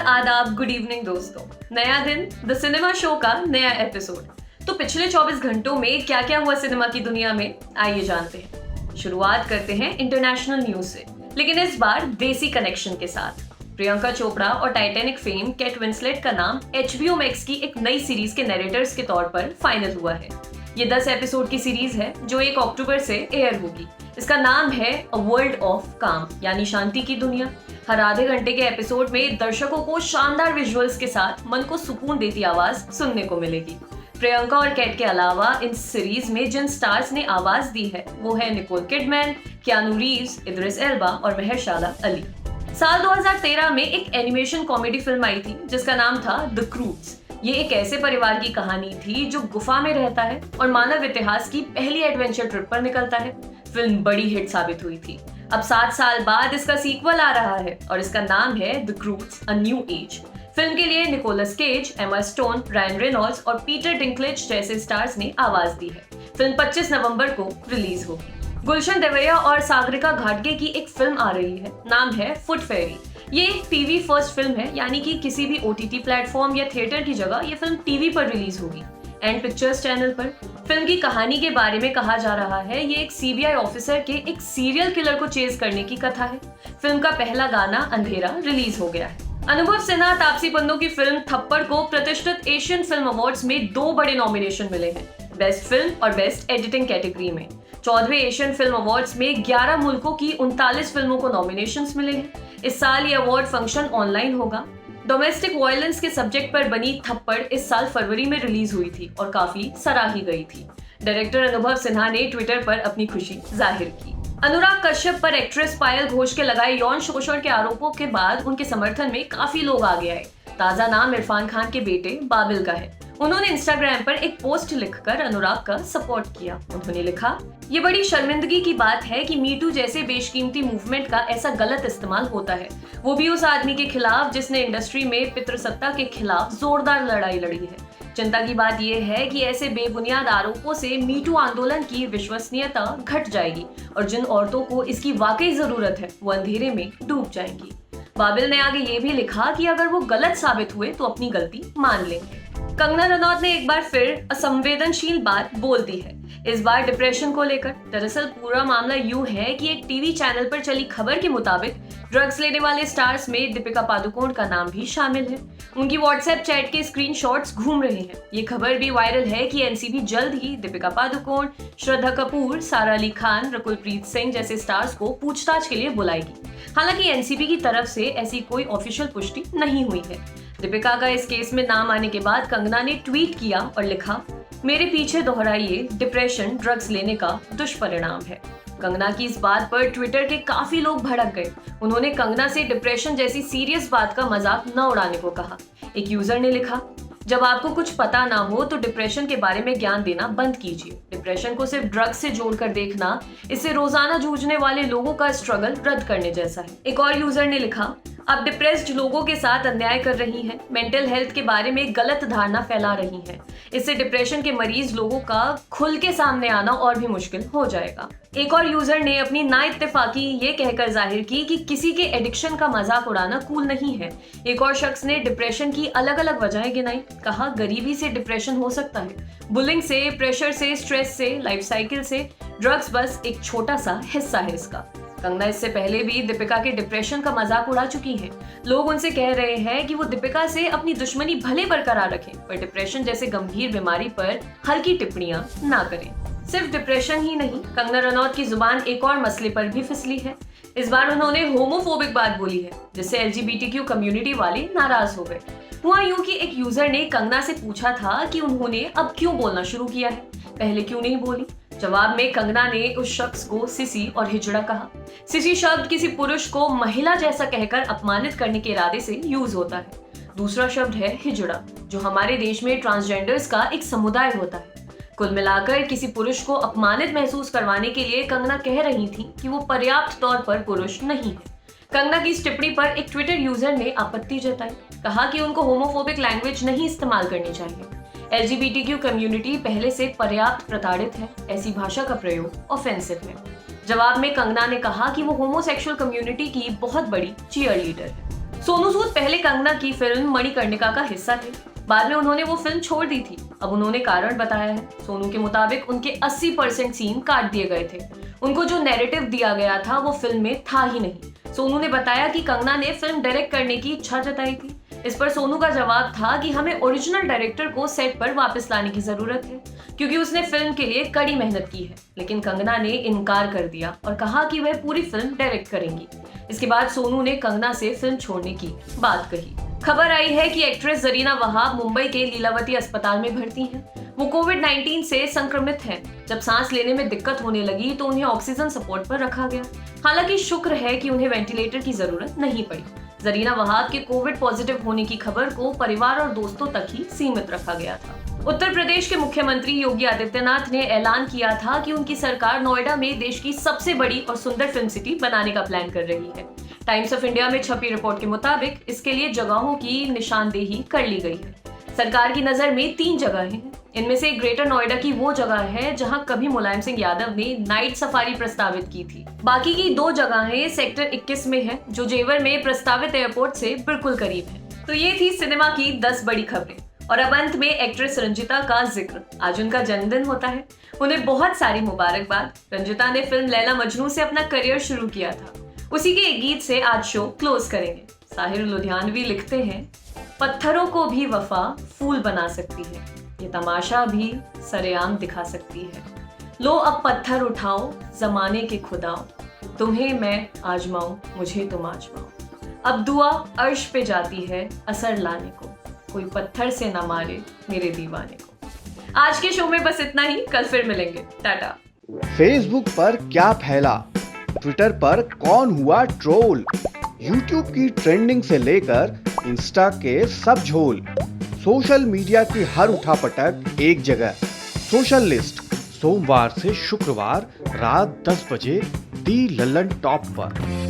आदाब, good evening दोस्तों। नया दिन, द सिनेमा शो का नया एपिसोड। तो पिछले 24 घंटों में क्या क्या हुआ सिनेमा की दुनिया में, आइए जानते हैं। शुरुआत करते हैं इंटरनेशनल न्यूज से, लेकिन इस बार देसी कनेक्शन के साथ। प्रियंका चोपड़ा और टाइटैनिक फेम केट विंसलेट का नाम HBO मैक्स की एक नई सीरीज के नैरेटर्स के तौर पर फाइनल हुआ है। ये 10 एपिसोड की सीरीज है जो 1 अक्टूबर से एयर होगी। इसका नाम है अ वर्ल्ड ऑफ काम, यानी शांति की दुनिया। हर आधे घंटे के एपिसोड में दर्शकों को शानदार विजुअल्स के साथ मन को सुकून देती आवाज सुनने को मिलेगी। प्रियंका और कैट के अलावा इन सीरीज में जिन स्टार्स ने आवाज दी है वो है Nicole Kidman, Keanu Reeves, Idris Elba और महेरशाला अली। साल 2013 में एक एनिमेशन कॉमेडी फिल्म आई थी जिसका नाम था द क्रूड्स। ये एक ऐसे परिवार की कहानी थी जो गुफा में रहता है और मानव इतिहास की पहली एडवेंचर ट्रिप पर निकलता है। फिल्म बड़ी हिट साबित हुई थी। अब 7 साल बाद इसका सीक्वल आ रहा है और इसका नाम है the Croods a new age. Film के लिए Nicolas Cage, Emma Stone, Ryan Reynolds और पीटर डिंकलेज जैसे स्टार्स ने आवाज दी है। फिल्म 25 नवंबर को रिलीज होगी। गुलशन देवैया और सागरिका घाटगे की एक फिल्म आ रही है, नाम है फुट फेरी। ये एक टीवी फर्स्ट फिल्म है, यानी कि किसी भी OTT प्लेटफॉर्म या थिएटर की जगह ये फिल्म टीवी पर रिलीज होगी, एंड पिक्चर्स चैनल पर। फिल्म की कहानी के बारे में कहा जा रहा है ये एक CBI ऑफिसर के एक सीरियल किलर को चेज करने की कथा है। फिल्म का पहला गाना अंधेरा रिलीज हो गया है। अनुभव सिन्हा तापसी पन्नू की फिल्म थप्पड़ को प्रतिष्ठित एशियन फिल्म अवार्ड्स में 2 बड़े नॉमिनेशन मिले हैं, बेस्ट फिल्म और बेस्ट एडिटिंग कैटेगरी में। 14वें एशियन फिल्म अवार्ड्स में 11 मुल्कों की 39 फिल्मों को नॉमिनेशंस मिले हैं। इस साल ये अवार्ड फंक्शन ऑनलाइन होगा। डोमेस्टिक वायलेंस के सब्जेक्ट पर बनी थप्पड़ इस साल फरवरी में रिलीज हुई थी और काफी सराही गई थी। डायरेक्टर अनुभव सिन्हा ने ट्विटर पर अपनी खुशी जाहिर की। अनुराग कश्यप पर एक्ट्रेस पायल घोष के लगाए यौन शोषण के आरोपों के बाद उनके समर्थन में काफी लोग आगे आए। ताजा नाम इरफान खान के बेटे बाबिल का है। उन्होंने इंस्टाग्राम पर एक पोस्ट लिखकर अनुराग का सपोर्ट किया। उन्होंने लिखा, ये बड़ी शर्मिंदगी की बात है कि मीटू जैसे बेशकीमती मूवमेंट का ऐसा गलत इस्तेमाल होता है, वो भी उस आदमी के खिलाफ जिसने इंडस्ट्री में पितृसत्ता के खिलाफ जोरदार लड़ाई लड़ी है। चिंता की बात यह है कि ऐसे बेबुनियाद आरोपों से मीटू आंदोलन की विश्वसनीयता घट जाएगी और जिन औरतों को इसकी वाकई जरूरत है वो अंधेरे में डूब जाएंगी। बाबिल ने आगे ये भी लिखा कि अगर वो गलत साबित हुए तो अपनी गलती मान लेंगे। कंगना रनौत ने एक बार फिर असंवेदनशील बात बोल दी है, इस बार डिप्रेशन को लेकर। दरअसल पूरा मामला यूं है कि एक टीवी चैनल पर चली खबर के मुताबिक ड्रग्स लेने वाले स्टार्स में दीपिका पादुकोण का नाम भी शामिल है। उनकी व्हाट्सएप चैट के स्क्रीनशॉट्स घूम रहे हैं। ये खबर भी वायरल है कि NCB जल्द ही दीपिका पादुकोण, श्रद्धा कपूर, सारा अली खान, रकुलप्रीत सिंह जैसे स्टार्स को पूछताछ के लिए बुलाएगी। हालांकि NCB की तरफ से ऐसी कोई ऑफिशियल पुष्टि नहीं हुई है। दीपिका का इस केस में नाम आने के बाद कंगना ने ट्वीट किया और लिखा, मेरे पीछे दोहराइए, डिप्रेशन ड्रग्स लेने का दुष्परिणाम है। कंगना की इस बात पर ट्विटर के काफी लोग भड़क गए। उन्होंने कंगना से डिप्रेशन जैसी सीरियस बात का मजाक न उड़ाने को कहा। एक यूजर ने लिखा, जब आपको कुछ पता ना हो तो डिप्रेशन के बारे में ज्ञान देना बंद कीजिए। डिप्रेशन को सिर्फ ड्रग्स से जोड़कर देखना इससे रोजाना जूझने वाले लोगों का स्ट्रगल रद्द करने जैसा है। एक और यूजर ने लिखा, आप डिप्रेस्ड लोगों के साथ अन्याय कर रही हैं, मेंटल हेल्थ के बारे में गलत धारणा फैला रही हैं। इससे डिप्रेशन के मरीज लोगों का खुल के सामने आना और भी मुश्किल हो जाएगा। एक और यूजर ने अपनी नाइत्तेफाकी ये कहकर जाहिर की कि किसी के एडिक्शन का मजाक उड़ाना कूल नहीं है। एक और शख्स ने डिप्रेशन की अलग अलग वजहें गिनाई। कहा, गरीबी से डिप्रेशन हो सकता है, बुलिंग से, प्रेशर से, स्ट्रेस से, लाइफ साइकिल से। ड्रग्स बस एक छोटा सा हिस्सा है इसका। कंगना इससे पहले भी दीपिका के डिप्रेशन का मजाक उड़ा चुकी हैं। लोग उनसे कह रहे हैं कि वो दीपिका से अपनी दुश्मनी भले बरकरार रखें, पर डिप्रेशन जैसे गंभीर बीमारी पर हल्की टिप्पणियां ना करें। सिर्फ डिप्रेशन ही नहीं, कंगना रनौत की जुबान एक और मसले पर भी फिसली है। इस बार उन्होंने होमोफोबिक बात बोली है, जिससे LGBTQ कम्युनिटी वाले नाराज हो गए। हुआ यूं कि एक यूजर ने कंगना से पूछा था कि उन्होंने अब क्यों बोलना शुरू किया है, पहले क्यों नहीं बोली। जवाब में कंगना ने उस शख्स को सिसी और हिजड़ा कहा। सिसी शब्द किसी पुरुष को महिला जैसा कहकर अपमानित करने के इरादे से यूज होता है। दूसरा शब्द है हिजड़ा, जो हमारे देश में ट्रांसजेंडर्स का एक समुदाय होता है। कुल मिलाकर किसी पुरुष को अपमानित महसूस करवाने के लिए कंगना कह रही थी कि वो पर्याप्त तौर पर पुरुष नहीं है। कंगना की इस टिप्पणी पर एक ट्विटर यूजर ने आपत्ति जताई। कहा कि उनको होमोफोबिक लैंग्वेज नहीं इस्तेमाल करनी चाहिए। LGBTQ कम्युनिटी पहले से पर्याप्त प्रताड़ित है, ऐसी भाषा का प्रयोग ऑफेंसिव है। जवाब में कंगना ने कहा कि वो होमोसेक्सुअल कम्युनिटी की बहुत बड़ी चीयर लीडर है। सोनू सूद पहले कंगना की फिल्म मणिकर्णिका का हिस्सा थे। बाद में उन्होंने वो फिल्म छोड़ दी थी। अब उन्होंने कारण बताया है। सोनू के मुताबिक उनके 80% सीन काट दिए गए थे। उनको जो नैरेटिव दिया गया था वो फिल्म में था ही नहीं। सोनू ने बताया कि कंगना ने फिल्म डायरेक्ट करने की इच्छा जताई थी। इस पर सोनू का जवाब था कि हमें ओरिजिनल डायरेक्टर को सेट पर वापस लाने की जरूरत है, क्योंकि उसने फिल्म के लिए कड़ी मेहनत की है। लेकिन कंगना ने इनकार कर दिया और कहा कि वह पूरी फिल्म डायरेक्ट करेंगी। इसके बाद सोनू ने कंगना से फिल्म छोड़ने की बात कही। खबर आई है कि एक्ट्रेस जरीना वहाब मुंबई के लीलावती अस्पताल में भर्ती हैं। वो कोविड-19 से संक्रमित हैं। जब सांस लेने में दिक्कत होने लगी तो उन्हें ऑक्सीजन सपोर्ट पर रखा गया। हालांकि शुक्र है कि उन्हें वेंटिलेटर की जरूरत नहीं पड़ी। जरीना वहाब के कोविड पॉजिटिव होने की खबर को परिवार और दोस्तों तक ही सीमित रखा गया था। उत्तर प्रदेश के मुख्यमंत्री योगी आदित्यनाथ ने ऐलान किया था कि उनकी सरकार नोएडा में देश की सबसे बड़ी और सुंदर फिल्म सिटी बनाने का प्लान कर रही है। टाइम्स ऑफ इंडिया में छपी रिपोर्ट के मुताबिक इसके लिए जगहों की निशानदेही कर ली गई है। सरकार की नजर में 3 जगहें हैं। इनमें से ग्रेटर नोएडा की वो जगह है जहां कभी मुलायम सिंह यादव ने नाइट सफारी प्रस्तावित की थी। बाकी की 2 जगहें सेक्टर 21 में है, जो जेवर में प्रस्तावित एयरपोर्ट से बिल्कुल करीब है। तो ये थी सिनेमा की 10 बड़ी खबरें। और अब अंत में एक्ट्रेस रंजिता का जिक्र। आज उनका जन्मदिन होता है। उन्हें बहुत सारी मुबारकबाद। रंजिता ने फिल्म लैला मजनू से अपना करियर शुरू किया था। उसी के एक गीत से आज शो क्लोज करेंगे। साहिर लुधियानवी लिखते हैं, पत्थरों को भी वफा फूल बना सकती है, ये तमाशा भी सरेआम दिखा सकती है। लो अब पत्थर उठाओ जमाने के खुदाओ, तुम्हें मैं आजमाऊं मुझे तुम आजमाओ। अब दुआ अर्श पे जाती है असर लाने को, कोई पत्थर से न मारे मेरे दीवाने को। आज के शो में बस इतना ही। कल फिर मिलेंगे। टाटा। फेसबुक पर क्या फैला, ट्विटर पर कौन हुआ ट्रोल, यूट्यूब की ट्रेंडिंग से लेकर इंस्टा के सब झोल, सोशल मीडिया की हर उठापटक एक जगह। सोशल लिस्ट सोमवार से शुक्रवार रात 10 बजे दी लल्लन टॉप पर।